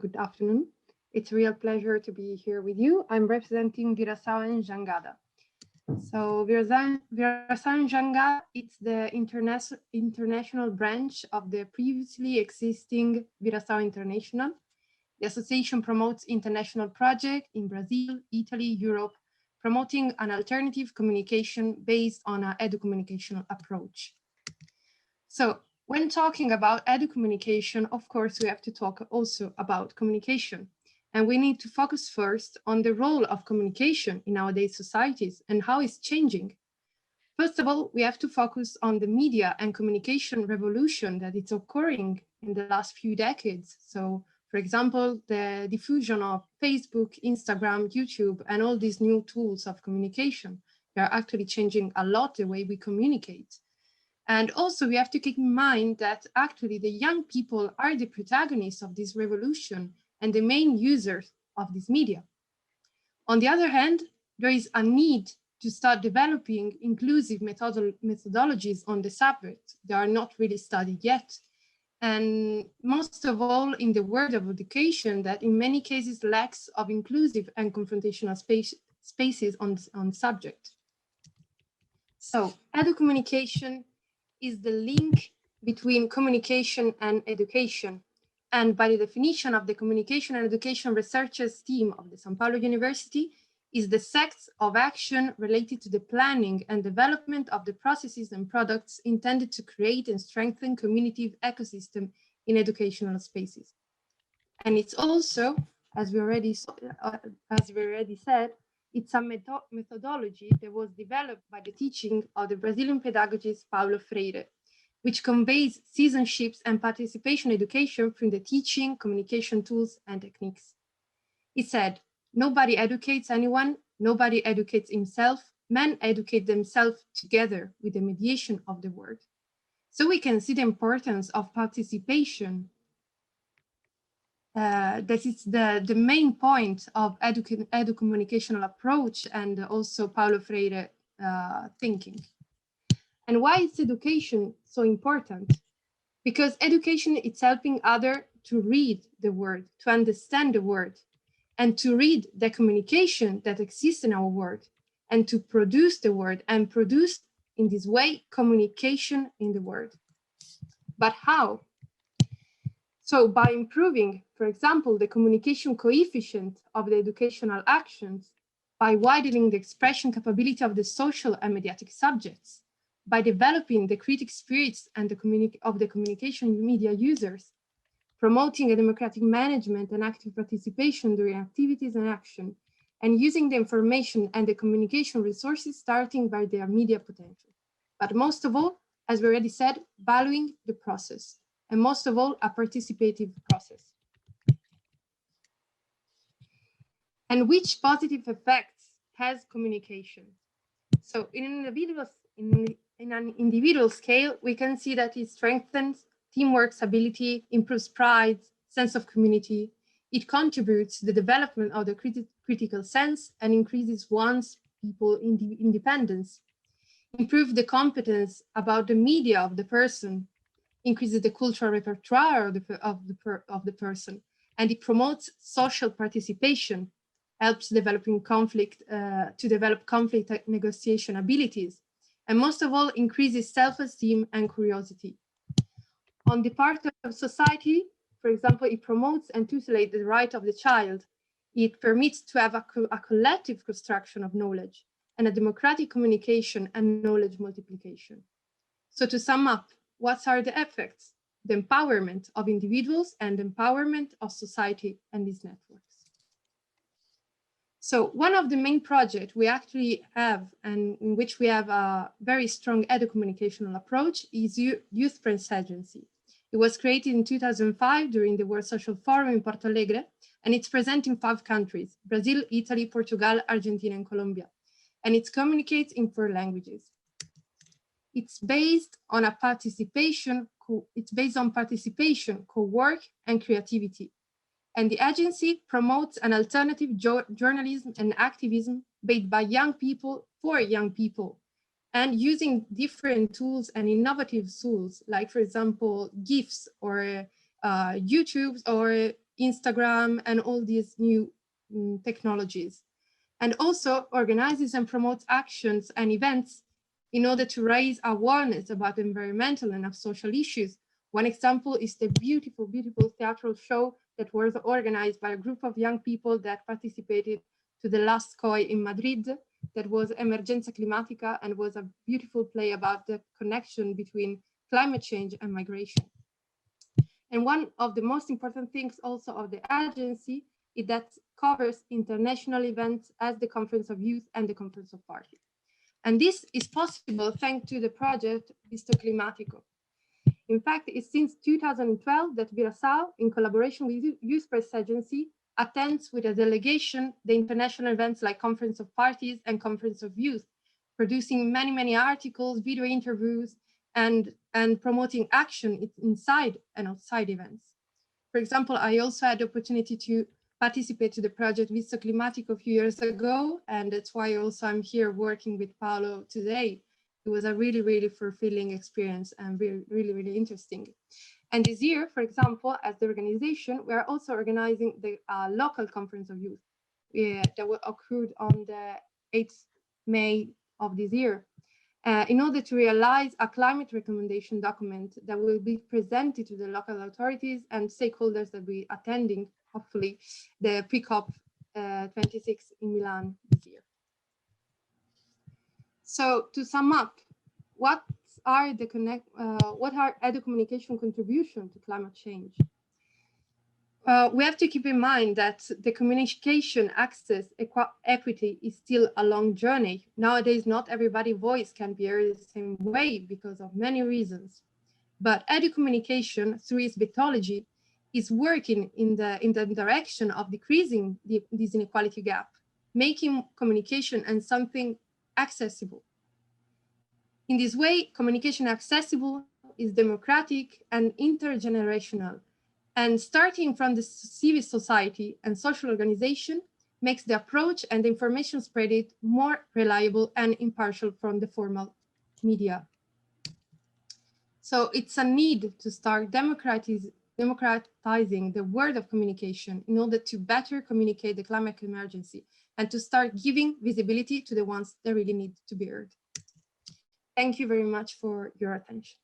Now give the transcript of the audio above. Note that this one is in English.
good afternoon. It's a real pleasure to be here with you. I'm representing Viração&Jangada. So Viração&Jangada, it's the international branch of the previously existing Viração International. The association promotes international projects in Brazil, Italy, Europe, promoting an alternative communication based on an Edo-Communication approach. So when talking about Edo-Communication, of course, we have to talk also about communication. And we need to focus first on the role of communication in nowadays societies and how it's changing. First of all, we have to focus on the media and communication revolution that is occurring in the last few decades. So, for example, the diffusion of Facebook, Instagram, YouTube, and all these new tools of communication, they are actually changing a lot the way we communicate. And also we have to keep in mind that actually the young people are the protagonists of this revolution and the main users of this media. On the other hand, there is a need to start developing inclusive methodologies on the subject. They are not really studied yet. And most of all in the world of education that in many cases lacks of inclusive and confrontational spaces on subject. So Edo-Communication is the link between communication and education. And by the definition of the Communication and Education Researchers team of the São Paulo University, is the sector of action related to the planning and development of the processes and products intended to create and strengthen community ecosystem in educational spaces. And it's also, as we already said, it's a methodology that was developed by the teaching of the Brazilian pedagogist Paulo Freire, which conveys citizenships and participation education through the teaching, communication tools, and techniques. He said, nobody educates anyone, nobody educates himself, men educate themselves together with the mediation of the word. So we can see the importance of participation. That is the main point of edu-communicational approach and also Paulo Freire thinking. And why is education so important? Because education is helping others to read the word, to understand the word, and to read the communication that exists in our word, and to produce the word and produce in this way communication in the word. But how? So by improving, for example, the communication coefficient of the educational actions, by widening the expression capability of the social and mediatic subjects, by developing the critic spirits and of the communication media users, promoting a democratic management and active participation during activities and action, and using the information and the communication resources starting by their media potential. But most of all, as we already said, valuing the process, and most of all, a participative process. And which positive effects has communication? So in an individual scale, we can see that it strengthens teamwork ability, improves pride, sense of community. It contributes to the development of the critical sense and increases one's people independence. Improve the competence about the media of the person, increases the cultural repertoire of the person, and it promotes social participation, helps developing conflict to develop conflict negotiation abilities, and most of all, increases self-esteem and curiosity. On the part of society, for example, it promotes and tutelates the right of the child. It permits to have a collective construction of knowledge and a democratic communication and knowledge multiplication. So to sum up, what are the effects? The empowerment of individuals and the empowerment of society and these networks. So one of the main projects we actually have and in which we have a very strong edu-communicational approach is Youth Press Agency. It was created in 2005 during the World Social Forum in Porto Alegre, and it's present in 5 countries, Brazil, Italy, Portugal, Argentina, and Colombia. And it communicates in 4 languages. It's based on participation, co-work, and creativity. And the agency promotes an alternative journalism and activism made by young people for young people, and using different tools and innovative tools, like, for example, GIFs or YouTubes or Instagram, and all these new technologies. And also organizes and promotes actions and events in order to raise awareness about environmental and of social issues. One example is the beautiful, beautiful theatrical show that was organized by a group of young people that participated to the last COI in Madrid, that was Emergenza Climatica, and was a beautiful play about the connection between climate change and migration. And one of the most important things also of the agency is that covers international events as the Conference of Youth and the Conference of Parties. And this is possible thanks to the project Visto Climatico. In fact, it's since 2012 that Viração, in collaboration with Youth Press Agency, attends with a delegation the international events like Conference of Parties and Conference of Youth, producing many, many articles, video interviews, and promoting action inside and outside events. For example, I also had the opportunity to participate to the project Visto Climatico a few years ago, and that's why also I'm here working with Paolo today. It was a really, really fulfilling experience and really, really interesting. And this year, for example, as the organization, we are also organizing the local Conference of Youth that will occur on the 8th May of this year, in order to realize a climate recommendation document that will be presented to the local authorities and stakeholders that will be attending, hopefully, the pre-COP 26 in Milan this year. So to sum up, what are Edo-Communication contribution to climate change? We have to keep in mind that the communication access equity is still a long journey. Nowadays, not everybody's voice can be heard the same way because of many reasons. But Edo-Communication, through its methodology, is working in the direction of decreasing this inequality gap, making communication and something accessible. In this way, communication accessible is democratic and intergenerational. And starting from the civil society and social organization makes the approach and the information spread more reliable and impartial from the formal media. So it's a need to start democratizing the word of communication in order to better communicate the climate emergency and to start giving visibility to the ones that really need to be heard. Thank you very much for your attention.